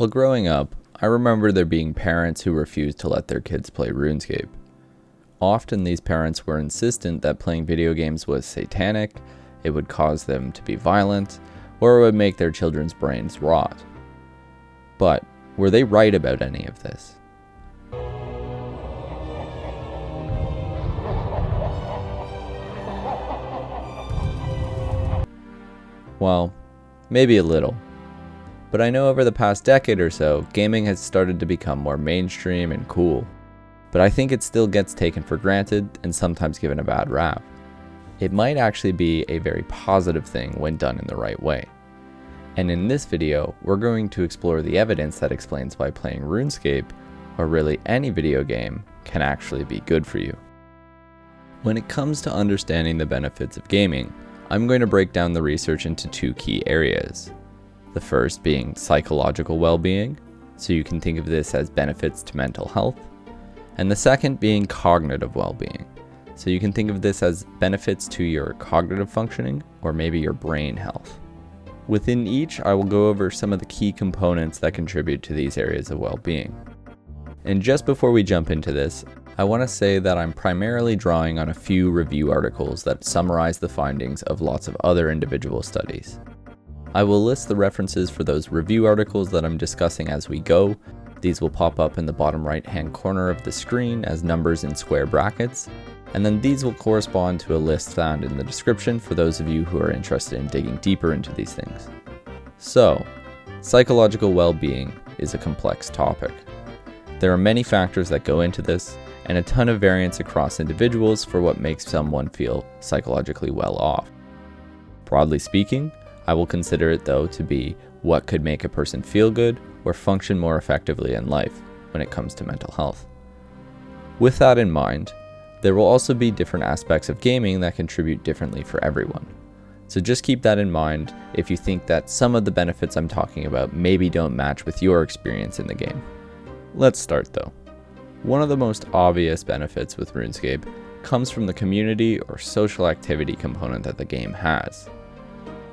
While growing up, I remember there being parents who refused to let their kids play Runescape. Often these parents were insistent that playing video games was satanic, it would cause them to be violent, or it would make their children's brains rot. But were they right about any of this? Well, maybe a little. But I know over the past decade or so, gaming has started to become more mainstream and cool. But I think it still gets taken for granted and sometimes given a bad rap. It might actually be a very positive thing when done in the right way. And in this video, we're going to explore the evidence that explains why playing RuneScape, or really any video game, can actually be good for you. When it comes to understanding the benefits of gaming, I'm going to break down the research into two key areas. The first being psychological well-being, so you can think of this as benefits to mental health, and the second being cognitive well-being, so you can think of this as benefits to your cognitive functioning or maybe your brain health. Within each, I will go over some of the key components that contribute to these areas of well-being. And just before we jump into this, I want to say that I'm primarily drawing on a few review articles that summarize the findings of lots of other individual studies. I will list the references for those review articles that I'm discussing as we go. These will pop up in the bottom right hand corner of the screen as numbers in square brackets, and then these will correspond to a list found in the description for those of you who are interested in digging deeper into these things. So, psychological well-being is a complex topic. There are many factors that go into this, and a ton of variance across individuals for what makes someone feel psychologically well off. Broadly speaking, I will consider it though to be what could make a person feel good or function more effectively in life when it comes to mental health. With that in mind, there will also be different aspects of gaming that contribute differently for everyone. So just keep that in mind if you think that some of the benefits I'm talking about maybe don't match with your experience in the game. Let's start though. One of the most obvious benefits with RuneScape comes from the community or social activity component that the game has.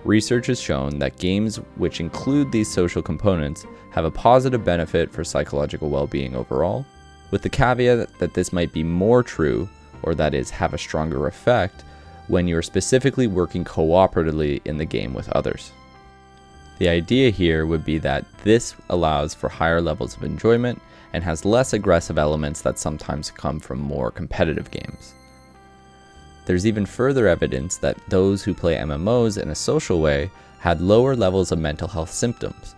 Research has shown that games which include these social components have a positive benefit for psychological well-being overall, with the caveat that this might be more true, or that is, have a stronger effect, when you're specifically working cooperatively in the game with others. The idea here would be that this allows for higher levels of enjoyment and has less aggressive elements that sometimes come from more competitive games. There's even further evidence that those who play MMOs in a social way had lower levels of mental health symptoms.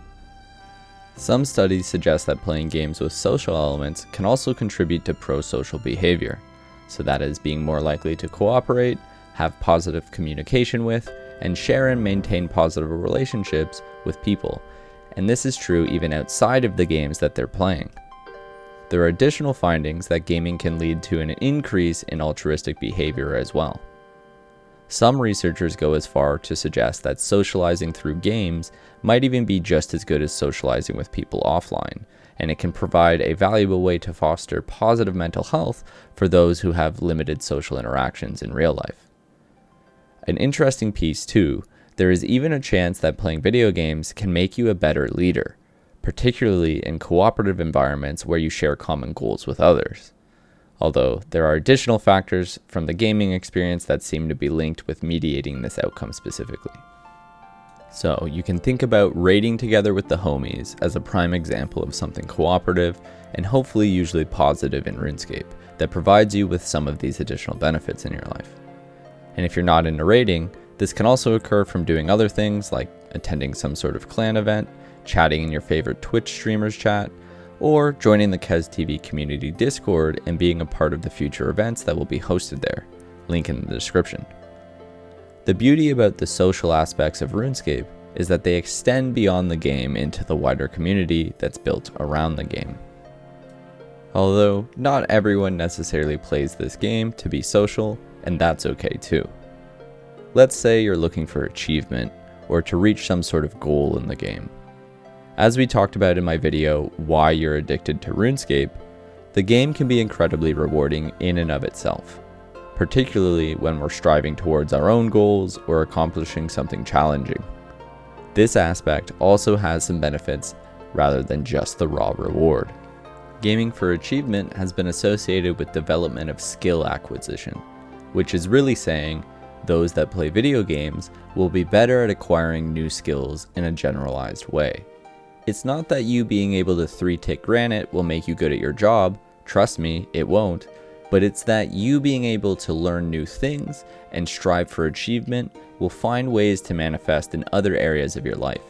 Some studies suggest that playing games with social elements can also contribute to pro-social behavior, so that is being more likely to cooperate, have positive communication with, and share and maintain positive relationships with people, and this is true even outside of the games that they're playing. There are additional findings that gaming can lead to an increase in altruistic behavior as well. Some researchers go as far to suggest that socializing through games might even be just as good as socializing with people offline, and it can provide a valuable way to foster positive mental health for those who have limited social interactions in real life. An interesting piece too, there is even a chance that playing video games can make you a better leader, particularly in cooperative environments where you share common goals with others. Although there are additional factors from the gaming experience that seem to be linked with mediating this outcome specifically. So you can think about raiding together with the homies as a prime example of something cooperative and hopefully usually positive in RuneScape that provides you with some of these additional benefits in your life. And if you're not into raiding, this can also occur from doing other things like attending some sort of clan event, chatting in your favorite Twitch streamers chat, or joining the KES community Discord and being a part of the future events that will be hosted there. Link in the description. The beauty about the social aspects of RuneScape is that they extend beyond the game into the wider community that's built around the game. Although not everyone necessarily plays this game to be social, and that's okay too. Let's say you're looking for achievement or to reach some sort of goal in the game. As we talked about in my video, Why You're Addicted to RuneScape, the game can be incredibly rewarding in and of itself, particularly when we're striving towards our own goals or accomplishing something challenging. This aspect also has some benefits rather than just the raw reward. Gaming for achievement has been associated with development of skill acquisition, which is really saying those that play video games will be better at acquiring new skills in a generalized way. It's not that you being able to 3-tick Granite will make you good at your job, trust me, it won't, but it's that you being able to learn new things and strive for achievement will find ways to manifest in other areas of your life.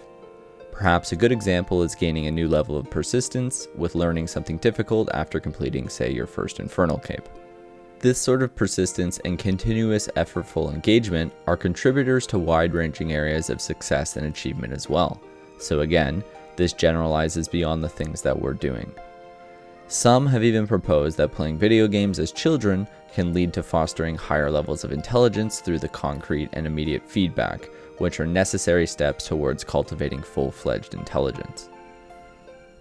Perhaps a good example is gaining a new level of persistence with learning something difficult after completing, say, your first Infernal Cape. This sort of persistence and continuous effortful engagement are contributors to wide-ranging areas of success and achievement as well. So again, this generalizes beyond the things that we're doing. Some have even proposed that playing video games as children can lead to fostering higher levels of intelligence through the concrete and immediate feedback, which are necessary steps towards cultivating full-fledged intelligence.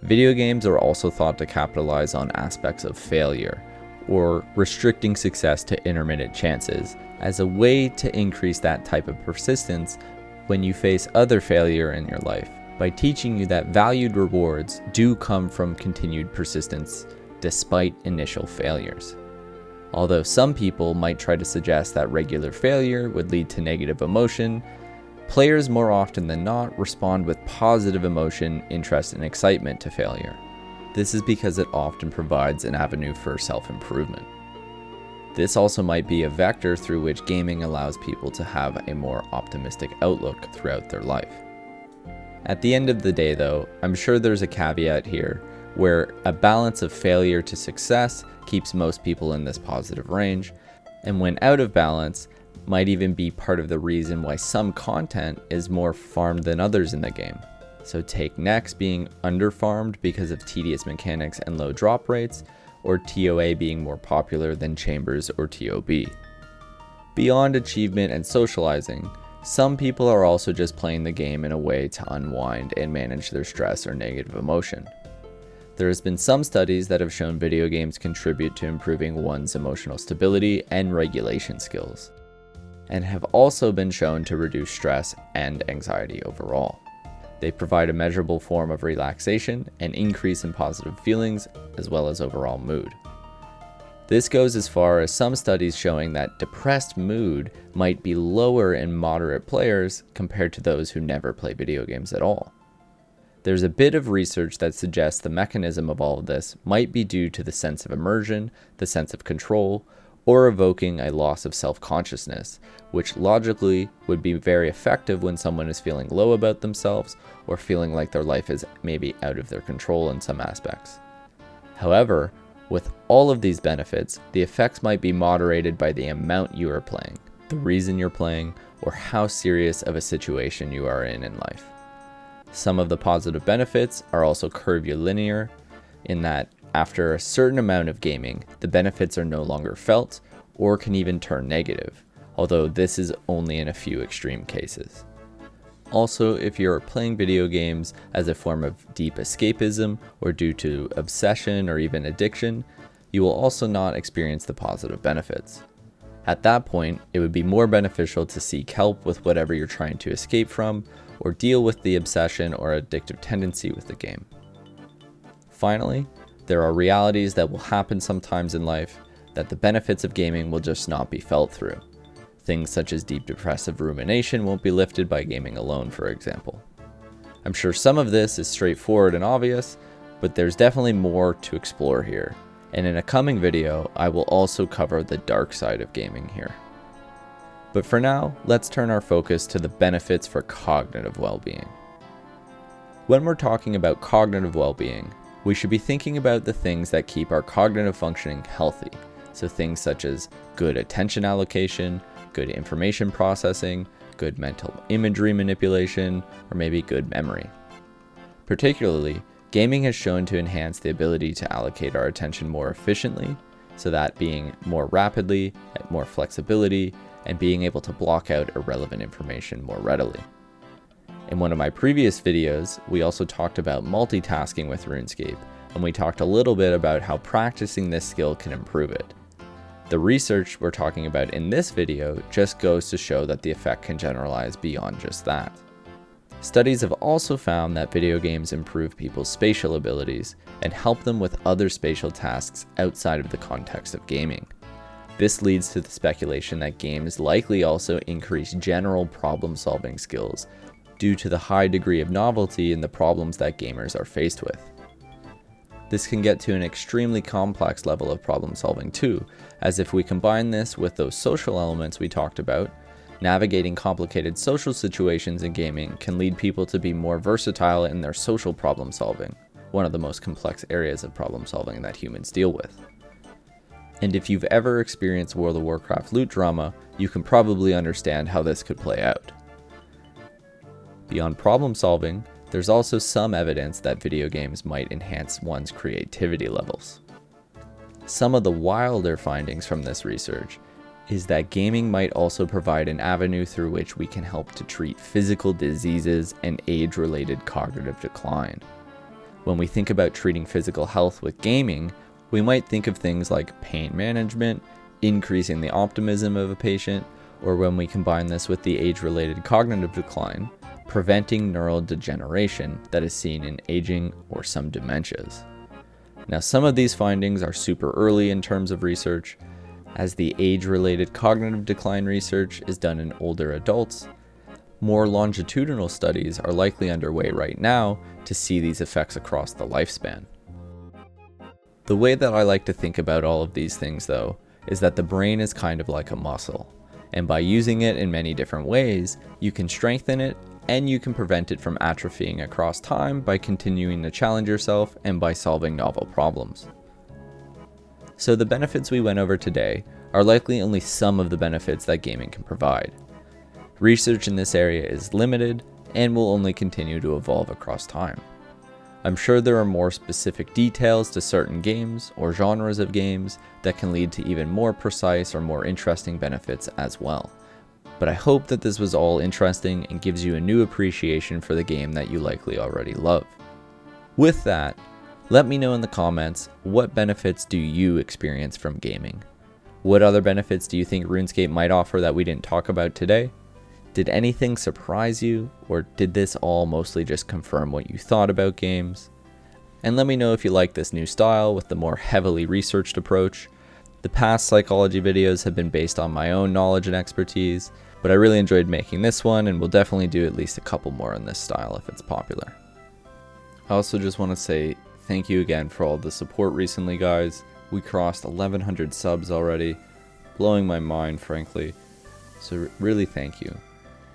Video games are also thought to capitalize on aspects of failure, or restricting success to intermittent chances, as a way to increase that type of persistence when you face other failure in your life, by teaching you that valued rewards do come from continued persistence despite initial failures. Although some people might try to suggest that regular failure would lead to negative emotion, players more often than not respond with positive emotion, interest, and excitement to failure. This is because it often provides an avenue for self-improvement. This also might be a vector through which gaming allows people to have a more optimistic outlook throughout their life. At the end of the day though, I'm sure there's a caveat here, where a balance of failure to success keeps most people in this positive range, and when out of balance, might even be part of the reason why some content is more farmed than others in the game. So take Nex being underfarmed because of tedious mechanics and low drop rates, or TOA being more popular than Chambers or TOB. Beyond achievement and socializing, some people are also just playing the game in a way to unwind and manage their stress or negative emotion. There has been some studies that have shown video games contribute to improving one's emotional stability and regulation skills, and have also been shown to reduce stress and anxiety overall. They provide a measurable form of relaxation and increase in positive feelings, as well as overall mood. This goes as far as some studies showing that depressed mood might be lower in moderate players compared to those who never play video games at all. There's a bit of research that suggests the mechanism of all of this might be due to the sense of immersion, the sense of control, or evoking a loss of self-consciousness, which logically would be very effective when someone is feeling low about themselves or feeling like their life is maybe out of their control in some aspects. However, with all of these benefits, the effects might be moderated by the amount you are playing, the reason you're playing, or how serious of a situation you are in life. Some of the positive benefits are also curvilinear, in that after a certain amount of gaming, the benefits are no longer felt or can even turn negative, although this is only in a few extreme cases. Also, if you're playing video games as a form of deep escapism or due to obsession or even addiction, you will also not experience the positive benefits. At that point, it would be more beneficial to seek help with whatever you're trying to escape from, or deal with the obsession or addictive tendency with the game. Finally, there are realities that will happen sometimes in life that the benefits of gaming will just not be felt through. Things such as deep depressive rumination won't be lifted by gaming alone, for example. I'm sure some of this is straightforward and obvious, but there's definitely more to explore here, and in a coming video, I will also cover the dark side of gaming here. But for now, let's turn our focus to the benefits for cognitive well-being. When we're talking about cognitive well-being, we should be thinking about the things that keep our cognitive functioning healthy, so things such as good attention allocation, good information processing, good mental imagery manipulation, or maybe good memory. Particularly, gaming has shown to enhance the ability to allocate our attention more efficiently, so that being more rapidly, at more flexibility, and being able to block out irrelevant information more readily. In one of my previous videos, we also talked about multitasking with Runescape, and we talked a little bit about how practicing this skill can improve it. The research we're talking about in this video just goes to show that the effect can generalize beyond just that. Studies have also found that video games improve people's spatial abilities and help them with other spatial tasks outside of the context of gaming. This leads to the speculation that games likely also increase general problem-solving skills due to the high degree of novelty in the problems that gamers are faced with. This can get to an extremely complex level of problem solving too, as if we combine this with those social elements we talked about, navigating complicated social situations in gaming can lead people to be more versatile in their social problem solving, one of the most complex areas of problem solving that humans deal with. And if you've ever experienced World of Warcraft loot drama, you can probably understand how this could play out. Beyond problem solving, there's also some evidence that video games might enhance one's creativity levels. Some of the wilder findings from this research is that gaming might also provide an avenue through which we can help to treat physical diseases and age-related cognitive decline. When we think about treating physical health with gaming, we might think of things like pain management, increasing the optimism of a patient, or when we combine this with the age-related cognitive decline, preventing neural degeneration that is seen in aging or some dementias. Now, some of these findings are super early in terms of research, as the age-related cognitive decline research is done in older adults. More longitudinal studies are likely underway right now to see these effects across the lifespan. The way that I like to think about all of these things, though, is that the brain is kind of like a muscle, and by using it in many different ways, you can strengthen it and you can prevent it from atrophying across time by continuing to challenge yourself and by solving novel problems. So the benefits we went over today are likely only some of the benefits that gaming can provide. Research in this area is limited and will only continue to evolve across time. I'm sure there are more specific details to certain games or genres of games that can lead to even more precise or more interesting benefits as well. But I hope that this was all interesting and gives you a new appreciation for the game that you likely already love. With that, let me know in the comments, what benefits do you experience from gaming? What other benefits do you think RuneScape might offer that we didn't talk about today? Did anything surprise you, or did this all mostly just confirm what you thought about games? And let me know if you like this new style with the more heavily researched approach. The past psychology videos have been based on my own knowledge and expertise, but I really enjoyed making this one and will definitely do at least a couple more in this style if it's popular. I also just want to say thank you again for all the support recently, guys. We crossed 1,100 subs already, blowing my mind frankly, so really thank you.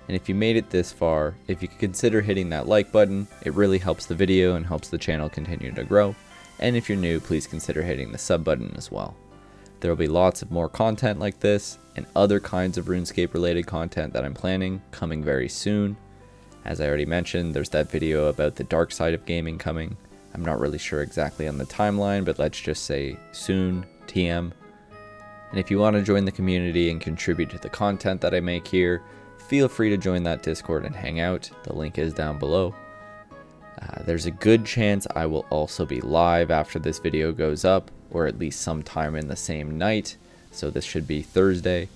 And if you made it this far, if you could consider hitting that like button, it really helps the video and helps the channel continue to grow. And if you're new, please consider hitting the sub button as well. There will be lots of more content like this and other kinds of RuneScape related content that I'm planning coming very soon. As I already mentioned, there's that video about the dark side of gaming coming. I'm not really sure exactly on the timeline, but let's just say soon, TM. And if you want to join the community and contribute to the content that I make here, feel free to join that Discord and hang out. The link is down below. There's a good chance I will also be live after this video goes up, or at least sometime in the same night, so this should be Thursday.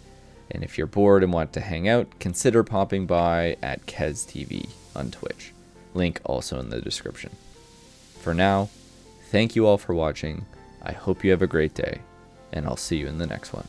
And if you're bored and want to hang out, consider popping by at Kez TV on Twitch. Link also in the description. For now, thank you all for watching. I hope you have a great day, and I'll see you in the next one.